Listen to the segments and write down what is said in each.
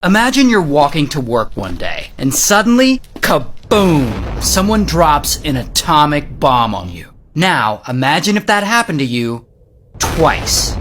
Imagine you're walking to work one day, and suddenly, kaboom! Someone drops an atomic bomb on you. Now, imagine if that happened to you twice.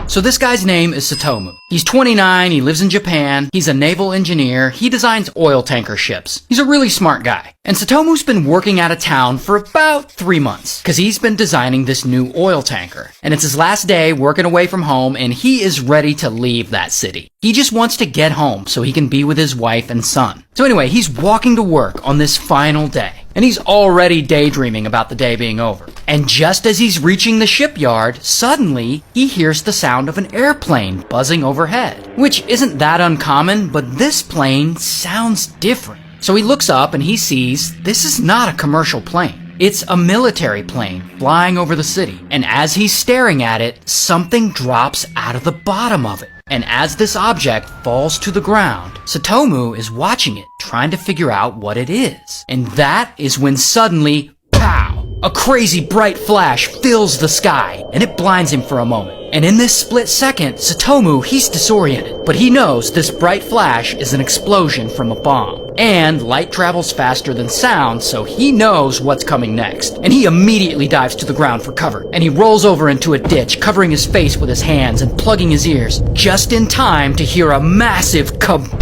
So this guy's name is Satomu. He's 29, he lives in Japan, he's a naval engineer, he designs oil tanker ships. He's a really smart guy. And Satomu's been working out of town for about 3 months, because he's been designing this new oil tanker. And it's his last day working away from home, and he is ready to leave that city. He just wants to get home so he can be with his wife and son. So anyway, he's walking to work on this final day. And he's already daydreaming about the day being over. And just as he's reaching the shipyard, suddenly he hears the sound of an airplane buzzing overhead. Which isn't that uncommon, but this plane sounds different. So he looks up and he sees this is not a commercial plane. It's a military plane flying over the city. And as he's staring at it, something drops out of the bottom of it. And as this object falls to the ground, Satomu is watching it, trying to figure out what it is. And that is when suddenly, pow! A crazy bright flash fills the sky, and it blinds him for a moment. And in this split second, Satomu, he's disoriented. But he knows this bright flash is an explosion from a bomb. And light travels faster than sound, so he knows what's coming next. And he immediately dives to the ground for cover. And he rolls over into a ditch, covering his face with his hands and plugging his ears, just in time to hear a massive kaboom!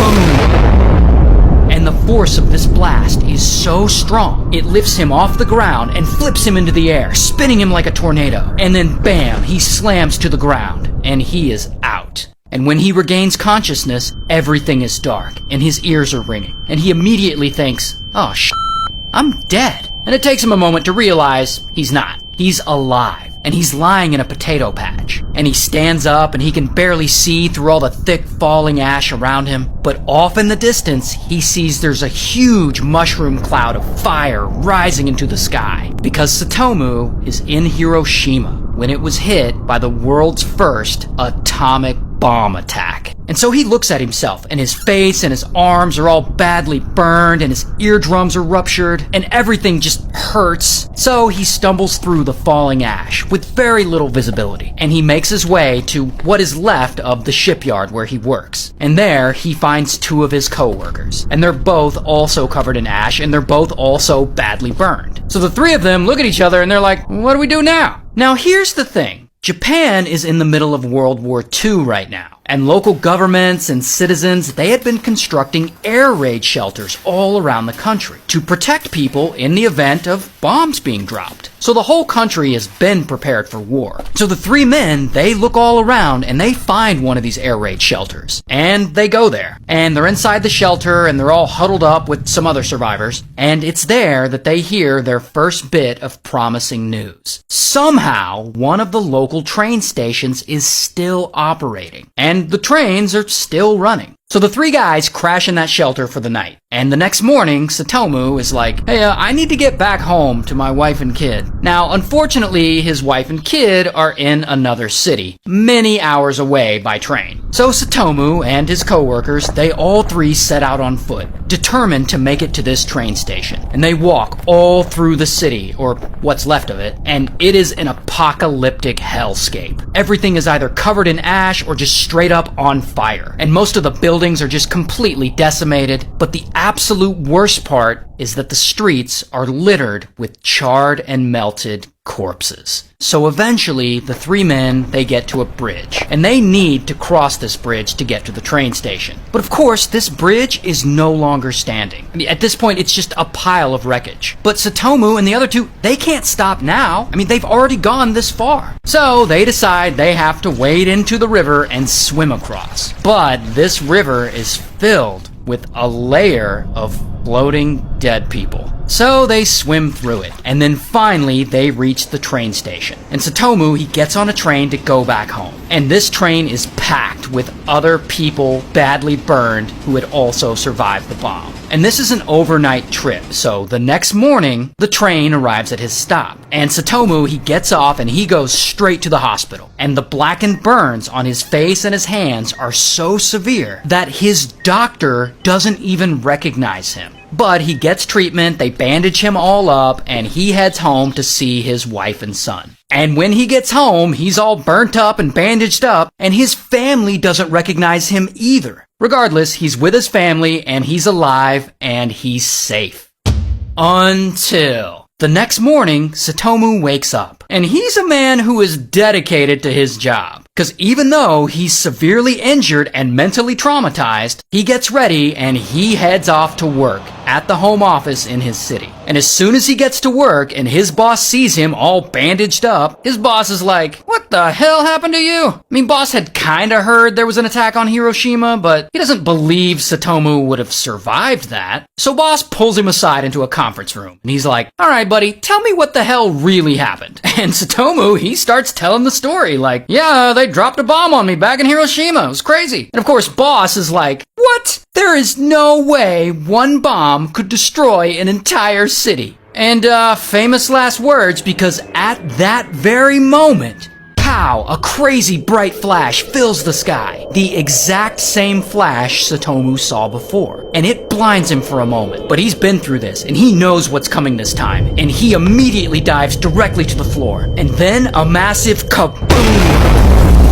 And the force of this blast is so strong, it lifts him off the ground and flips him into the air, spinning him like a tornado. And then bam, he slams to the ground, and he is out. And when he regains consciousness, everything is dark, and his ears are ringing. And he immediately thinks, oh I'm dead. And it takes him a moment to realize he's not. He's alive. And he's lying in a potato patch. And he stands up and he can barely see through all the thick falling ash around him. But off in the distance, he sees there's a huge mushroom cloud of fire rising into the sky. Because Satomu is in Hiroshima when it was hit by the world's first atomic bomb attack. And so he looks at himself, and his face and his arms are all badly burned, and his eardrums are ruptured, and everything just hurts. So he stumbles through the falling ash with very little visibility, and he makes his way to what is left of the shipyard where he works. And there he finds two of his co-workers, and they're both also covered in ash, and they're both also badly burned. So the three of them look at each other and they're like, what do we do now? Now here's the thing. Japan is in the middle of World War II right now, and local governments and citizens, they had been constructing air raid shelters all around the country to protect people in the event of bombs being dropped. So the whole country has been prepared for war. So the three men, they look all around and they find one of these air raid shelters. And they go there. And they're inside the shelter and they're all huddled up with some other survivors. And it's there that they hear their first bit of promising news. Somehow, one of the local train stations is still operating. And the trains are still running. So the three guys crash in that shelter for the night. And the next morning, Satomu is like, hey, I need to get back home to my wife and kid. Now, unfortunately, his wife and kid are in another city, many hours away by train. So Satomu and his co-workers, they all three set out on foot, determined to make it to this train station. And they walk all through the city, or what's left of it, and it is an apocalyptic hellscape. Everything is either covered in ash or just straight up on fire. And most of the buildings are just completely decimated, but the absolute worst part is that the streets are littered with charred and melted corpses. So eventually, the three men, they get to a bridge, and they need to cross this bridge to get to the train station. But of course, this bridge is no longer standing. I mean, at this point, it's just a pile of wreckage. But Satomu and the other two, they can't stop now. I mean, they've already gone this far. So they decide they have to wade into the river and swim across. But this river is filled with a layer of floating dead people. So they swim through it, and then finally they reach the train station. And Satomu, he gets on a train to go back home. And this train is packed with other people badly burned who had also survived the bomb. And this is an overnight trip, so the next morning, the train arrives at his stop. And Satomu, he gets off and he goes straight to the hospital. And the blackened burns on his face and his hands are so severe that his doctor doesn't even recognize him. But he gets treatment, they bandage him all up, and he heads home to see his wife and son. And when he gets home, he's all burnt up and bandaged up, and his family doesn't recognize him either. Regardless, he's with his family, and he's alive, and he's safe. Until the next morning, Satomu wakes up, and he's a man who is dedicated to his job. Because even though he's severely injured and mentally traumatized, he gets ready and he heads off to work at the home office in his city. And as soon as he gets to work and his boss sees him all bandaged up, his boss is like, "What the hell happened to you?" I mean, boss had kinda heard there was an attack on Hiroshima, but he doesn't believe Satomu would have survived that. So boss pulls him aside into a conference room, and he's like, "All right, buddy, tell me what the hell really happened." And Satomu, he starts telling the story, like, "Yeah, they dropped a bomb on me back in Hiroshima. It was crazy." And of course, boss is like, "What? There is no way one bomb could destroy an entire city." And, famous last words, because at that very moment, pow, a crazy bright flash fills the sky. The exact same flash Satomu saw before. And it blinds him for a moment. But he's been through this, and he knows what's coming this time. And he immediately dives directly to the floor. And then a massive kaboom!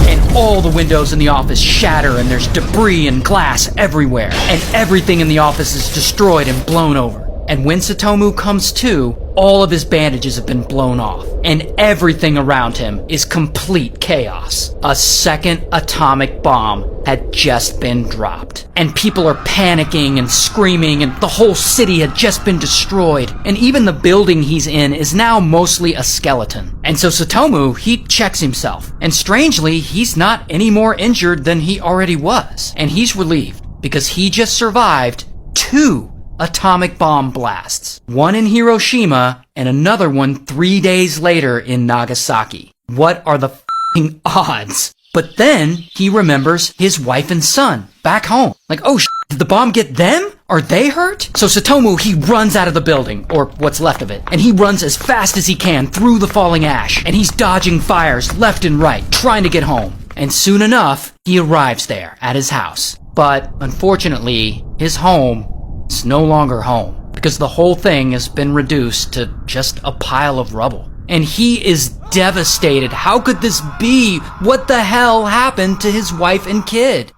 And all the windows in the office shatter, and there's debris and glass everywhere. And everything in the office is destroyed and blown over. And when Satomu comes to, all of his bandages have been blown off, and everything around him is complete chaos. A second atomic bomb had just been dropped, and people are panicking and screaming, and the whole city had just been destroyed, and even the building he's in is now mostly a skeleton. And so Satomu, he checks himself, and strangely, he's not any more injured than he already was, and he's relieved, because he just survived 2 atomic bomb blasts. One in Hiroshima and another one 3 days later in Nagasaki. What are the f***ing odds? But then he remembers his wife and son back home. Like, oh did the bomb get them? Are they hurt? So Satomu, he runs out of the building, or what's left of it, and he runs as fast as he can through the falling ash, and he's dodging fires left and right, trying to get home. And soon enough, he arrives there at his house. But unfortunately, his home is no longer home, because the whole thing has been reduced to just a pile of rubble. And he is devastated. How could this be? What the hell happened to his wife and kid?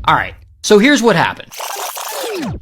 Alright, so here's what happened.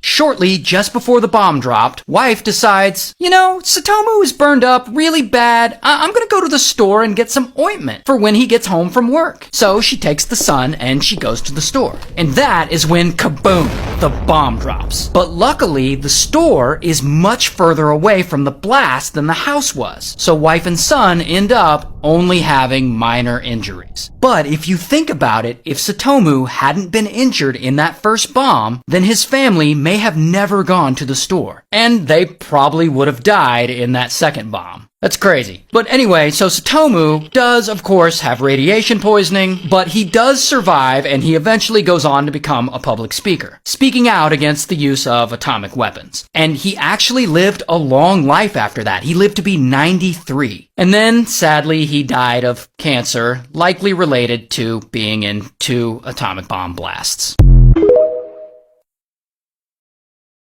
Shortly, just before the bomb dropped, wife decides, you know, Satomu is burned up really bad. I'm gonna go to the store and get some ointment for when he gets home from work. So she takes the son and she goes to the store. And that is when kaboom, the bomb drops. But luckily, the store is much further away from the blast than the house was. So wife and son end up only having minor injuries. But if you think about it, if Satomu hadn't been injured in that first bomb, then his family may have never gone to the store. And they probably would have died in that second bomb. That's crazy. But anyway, so Satomu does, of course, have radiation poisoning, but he does survive, and he eventually goes on to become a public speaker, speaking out against the use of atomic weapons. And he actually lived a long life after that. He lived to be 93. And then, sadly, he died of cancer, likely related to being in 2 atomic bomb blasts.